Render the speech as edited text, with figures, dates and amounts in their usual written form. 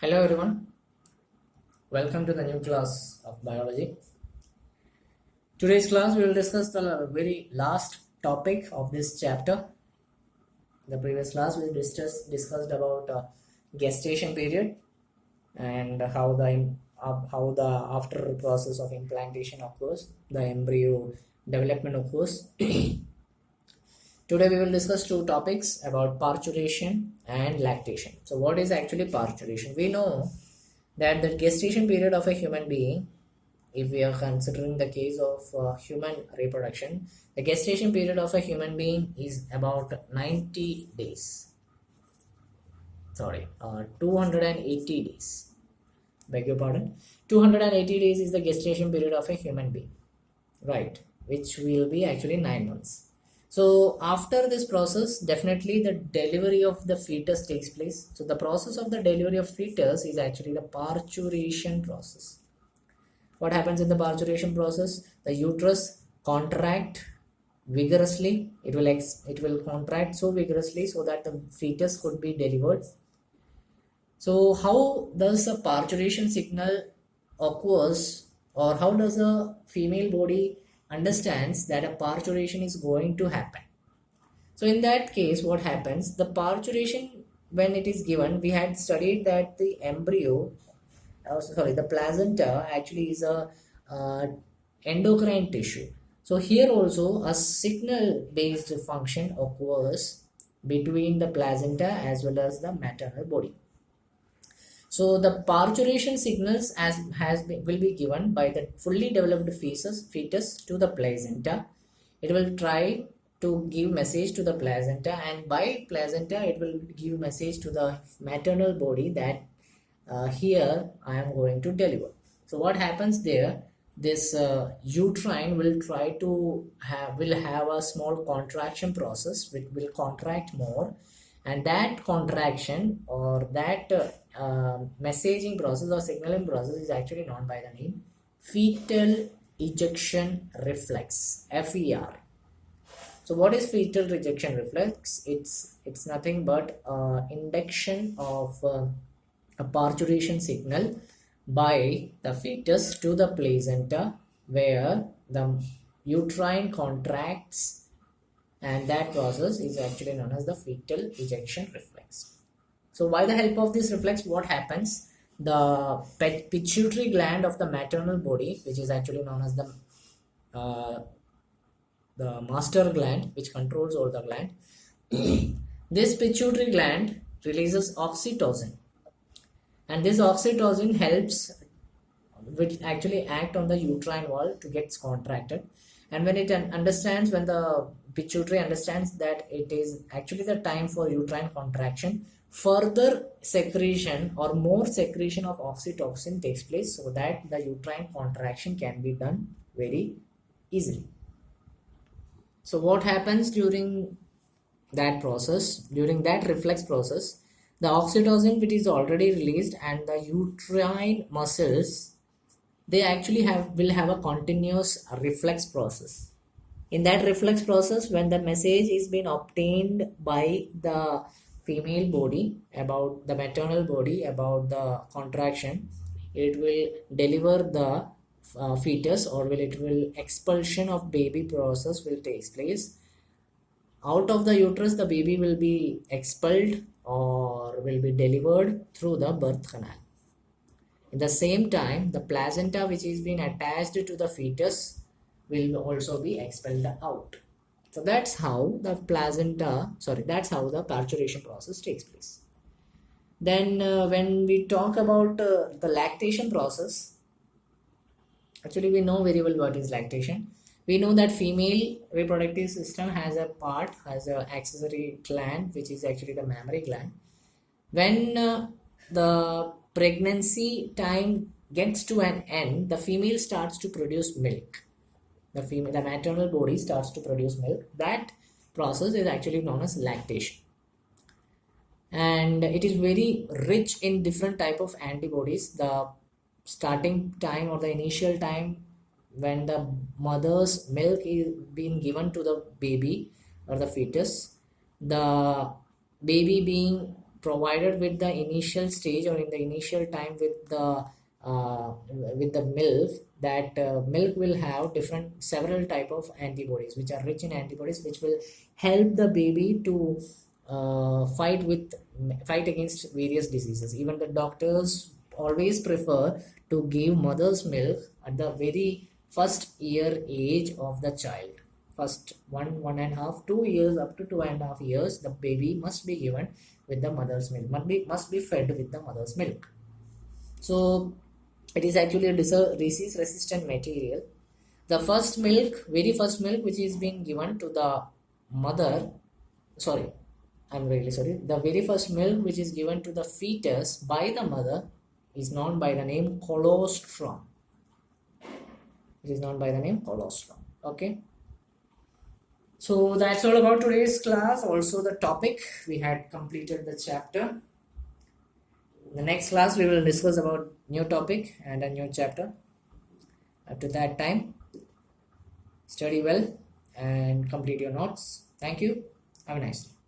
Hello everyone, welcome to the new class of biology. Today's class we will discuss the very last topic of this chapter. The previous class we discussed about gestation period and how the after process of implantation occurs, the embryo development occurs. Today we will discuss two topics about parturition and lactation. So what is actually parturition? We know that the gestation period of a human being, if we are considering the case of human reproduction, the gestation period of a human being is about 90 days. 280 days. Beg your pardon. 280 days is the gestation period of a human being, right? Which will be actually 9 months. So after this process, definitely the delivery of the fetus takes place. So the process of the delivery of fetus is actually the parturition process. What happens in the parturition process? The uterus contract vigorously. It will contract so vigorously so that the fetus could be delivered. So how does a parturition signal occurs, or how does a female body understands that a parturition is going to happen? So in that case, what happens? The parturition, when it is given, we had studied that the embryo, the placenta actually is a endocrine tissue. So here also a signal based function occurs between the placenta as well as the maternal body. So the parturition signals will be given by the fully developed fetus to the placenta. It will try to give message to the placenta, and by placenta it will give message to the maternal body that here I am going to deliver. So what happens there? This uterine will try to have a small contraction process which will contract more, and that contraction or that messaging process or signaling process is actually known by the name fetal ejection reflex, FER. So what is fetal ejection reflex? It's nothing but induction of a parturition signal by the fetus to the placenta, where the uterine contracts, and that process is actually known as the fetal ejection reflex. So by the help of this reflex, what happens? The pituitary gland of the maternal body, which is actually known as the master gland, which controls all the gland, this pituitary gland releases oxytocin, and this oxytocin helps, which actually act on the uterine wall to get contracted. And when it understands, when the pituitary understands that it is actually the time for uterine contraction, further secretion or more secretion of oxytocin takes place so that the uterine contraction can be done very easily. So what happens during that process? During that reflex process, the oxytocin, which is already released, and the uterine muscles, they actually will have a continuous reflex process. In that reflex process, when the message is being obtained by the female body about the maternal body about the contraction, it will deliver the fetus, or it will expulsion of baby process will take place. Out of the uterus, the baby will be expelled or will be delivered through the birth canal. In the same time, the placenta, which is being attached to the fetus, will also be expelled out. So that's how the that's how the parturition process takes place. Then when we talk about the lactation process, actually we know very well what is lactation. We know that female reproductive system has an accessory gland, which is actually the mammary gland. When the pregnancy time gets to an end, the female starts to produce milk. The maternal body starts to produce milk. That process is actually known as lactation, and it is very rich in different type of antibodies. The starting time or the initial time when the mother's milk is being given to the baby or the fetus, the baby being provided with the initial stage or in the initial time with the milk, that milk will have different several type of antibodies which are rich in antibodies, which will help the baby to fight against various diseases. Even the doctors always prefer to give mother's milk at the very first year age of the child. First 1.5 2 years, up to 2.5 years, the baby must be given with the mother's milk, must be fed with the mother's milk. So it is actually a disease resistant material. The first milk, very first milk which is being given to the mother, sorry, I'm really sorry, the very first milk which is given to the fetus by the mother is known by the name colostrum. It is known by the name colostrum. Okay. So that's all about today's class. Also the topic, we had completed the chapter. In the next class we will discuss about new topic and a new chapter. Up to that time, study well and complete your notes. Thank you. Have a nice day.